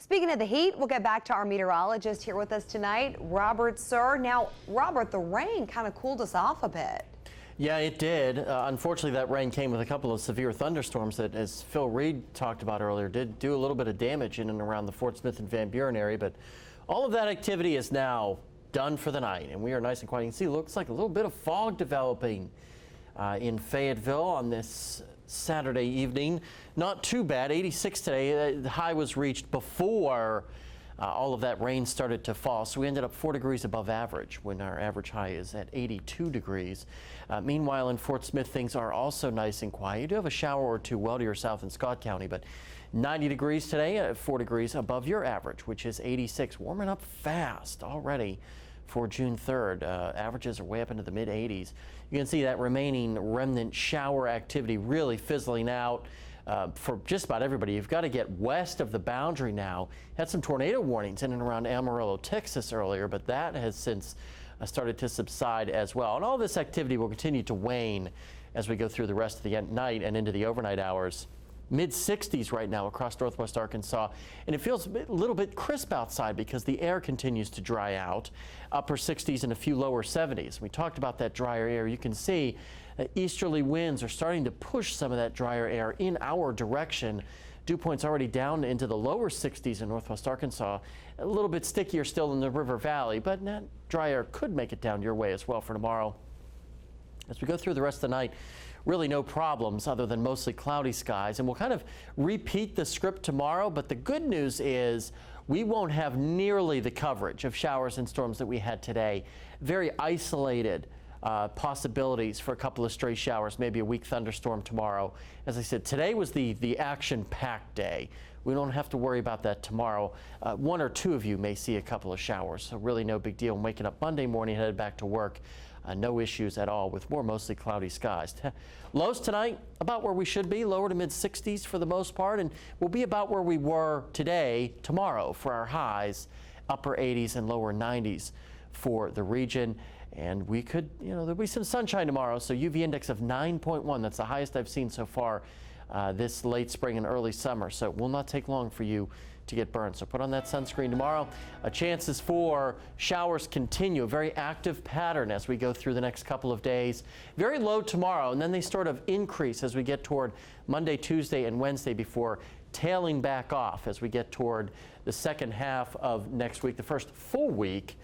Speaking of the heat, we'll get back to our meteorologist here with us tonight, Robert Suhr. Now, Robert, the rain kind of cooled us off a bit. Yeah, it did. Unfortunately, that rain came with a couple of severe thunderstorms that, as Phil Reed talked about earlier, did do a little bit of damage in and around the Fort Smith and Van Buren area. But all of that activity is now done for the night, and we are nice and quiet. You can see it looks like a little bit of fog developing in Fayetteville on this Saturday evening. Not too bad. 86 today. The high was reached before all of that rain started to fall, so we ended up 4 degrees above average when our average high is at 82 degrees. Meanwhile, in Fort Smith, things are also nice and quiet. You do have a shower or two well to your south in Scott County, but 90 degrees today, 4 degrees above your average, which is 86. Warming up fast already for June 3rd. Averages are way up into the mid 80s. You can see that remaining remnant shower activity really fizzling out. For just about everybody. You've got to get west of the boundary now. Had some tornado warnings in and around Amarillo, Texas earlier, but that has since started to subside as well. And all this activity will continue to wane as we go through the rest of the night and into the overnight hours. Mid 60s right now across northwest Arkansas, and it feels a little bit crisp outside because the air continues to dry out. Upper 60s and a few lower 70s. We talked about that drier air. You can see easterly winds are starting to push some of that drier air in our direction. Dew points already down into the lower 60s in northwest Arkansas. A little bit stickier still in the River Valley, but that dry air could make it down your way as well for tomorrow. As we go through the rest of the night, really no problems other than mostly cloudy skies, and we'll kind of repeat the script tomorrow. But the good news is we won't have nearly the coverage of showers and storms that we had today. Very isolated possibilities for a couple of stray showers, maybe a weak thunderstorm tomorrow. As I said, today was the action-packed day. We don't have to worry about that tomorrow. One or two of you may see a couple of showers, so really no big deal. Waking up Monday morning, headed back to work. No issues at all with more mostly cloudy skies. Lows tonight about where we should be, lower to mid 60s for the most part, and we'll be about where we were tomorrow for our highs, upper 80s and lower 90s for the region. And we could, there'll be some sunshine tomorrow, so UV index of 9.1. That's the highest I've seen so far this late spring and early summer. So it will not take long for you to get burned. So put on that sunscreen tomorrow. Chances for showers continue, a very active pattern as we go through the next couple of days. Very low tomorrow, and then they sort of increase as we get toward Monday, Tuesday, and Wednesday before tailing back off as we get toward the second half of next week, the first full week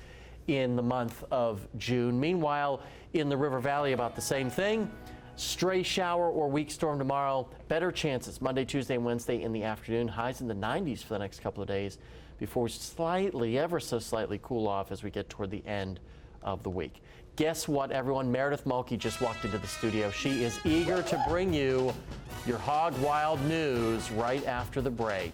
in the month of June. Meanwhile, in the River Valley, about the same thing. Stray shower or weak storm tomorrow. Better chances Monday, Tuesday, and Wednesday in the afternoon. Highs in the 90s for the next couple of days before we ever so slightly cool off as we get toward the end of the week. Guess what, everyone? Meredith Mulkey just walked into the studio. She is eager to bring you your hog wild news right after the break.